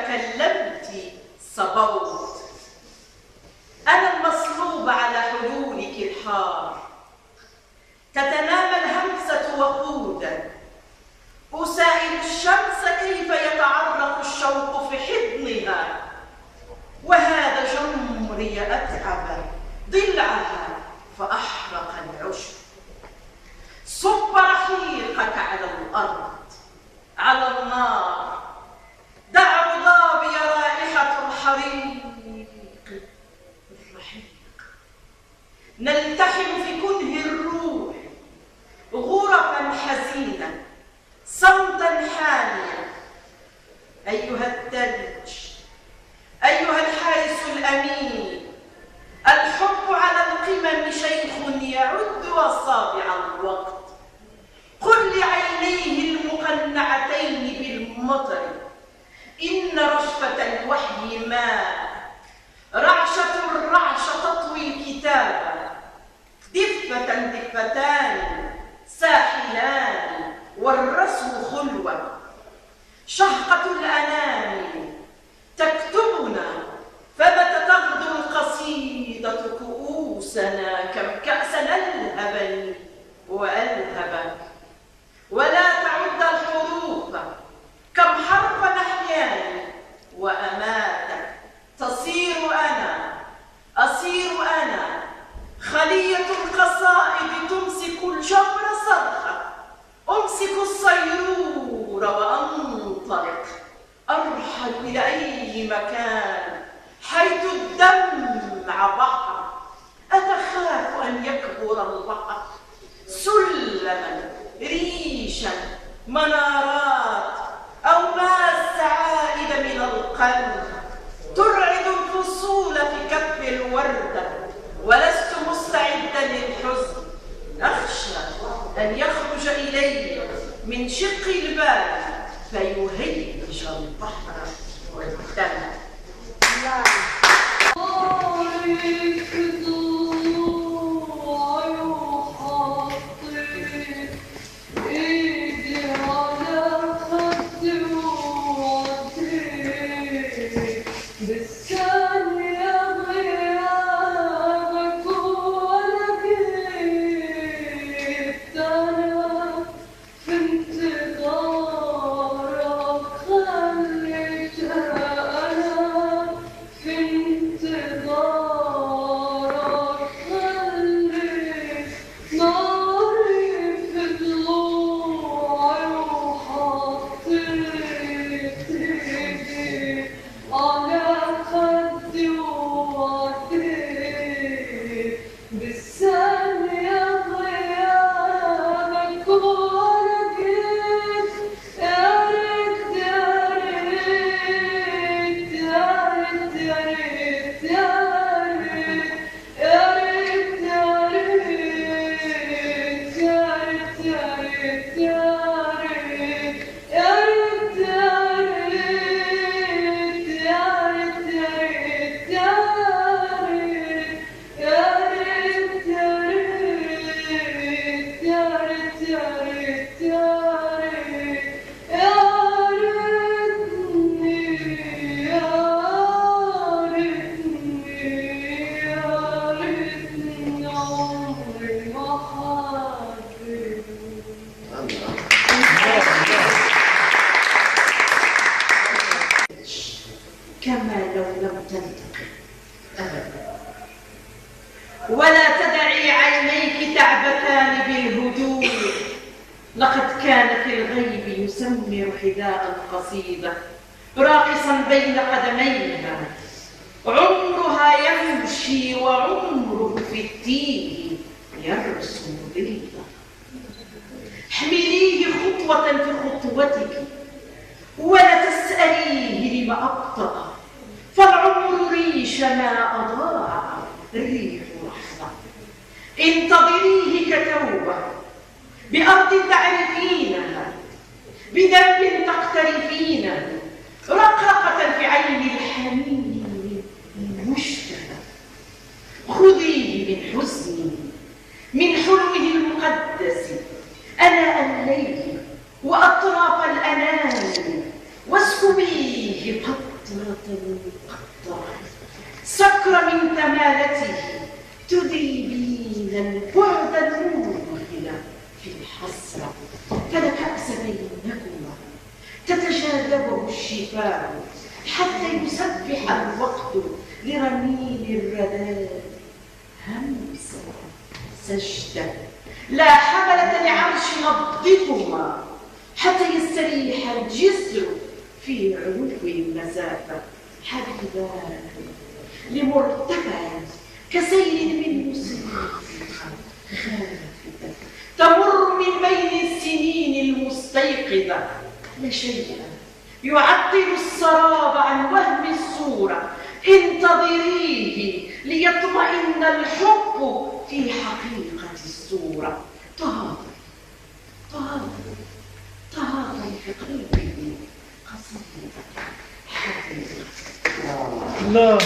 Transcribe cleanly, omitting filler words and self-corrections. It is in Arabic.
تكلمت صبوت. أنا المصلوب على حلولك الحار، تتنامى الهمسة وقودا، أسائل الشمس كيف يتعرق الشوق في حضنها، وهذا جمري أتعب ضلعها فأحرق العشب. صب رحيقك على الأرض على النار، دع بضابي رائحة الحريق الرحيق. نلتحم في كنه الروح غرفا حزينة صمتا حانيا. أيها الثلج، أيها الحارس الأمين، الحب على القمم شيخ يعد أصابع الوقت. قل لعينيه المقنعتين بالمطر إن رشفة الوحي ماء، رعشة الرعش تطوي الكتاب، دفة دفتان ساحلان والرسم خلوة. شهقة الأنامل تكتبنا، فمتى تغدو القصيدة كؤوسنا؟ كم كأسا ألهبني وألهبك، ولا تعد الحروف كم حرفا أحياني وأماتك. تصير أنا، أصير أنا، خلية القصائد تمسك الجمر صرخة، أمسك الصيرور وأنطلق، أرحل إلى أي مكان حيث الدمع بحر. أتخاف أن يكبر البحر سلما ريشا منارات، أو ما السعائد من القلب ترعد الفصول في كف الوردة، ولست مستعدا للحزن. أخشى أن يخرج إلي من شق الباب فيهيج البحر والدم. كما لو لم تنطق أبدا، ولا تدعي عينيك تعبتان بالهدوء. لقد كان في الغيب يسمر حذاء القصيدة راقصا بين قدميها، عمرها يمشي وعمره في التيه يرسم ظله. احمليه خطوة في خطوتك ولا تسأليه لما أبطأ، فالعمر ريش ما أضاع الريح لحظة. انتظريه كتوبة بأرض تعرفينها، بذنب تقترفينه، رقراقة في عين الحنين المشتهى. خذيه من حزنه، من حلمه المقدس، أناء الليل وأطراف الأنام، واسكبيه قط مقطرة سكر من تمالته تذيبين البعد الموهن في الحسرة فلا كأس بينكما تتجاذبه الشفاه حتى يسبح الوقت لرميل الرداد همسة سجدة لا حملة لعرش نبضكما حتى يستريح الجسر في علو المسافة حبيبان لمرتفع كسيل من موسيقى خافتة تمر من بين السنين المستيقظة لا شيء يعطل السراب عن وهم الصورة انتظريه ليطمئن الحب في حقيقة الصورة تهاطل في قلبه قصيدة حقيقة الله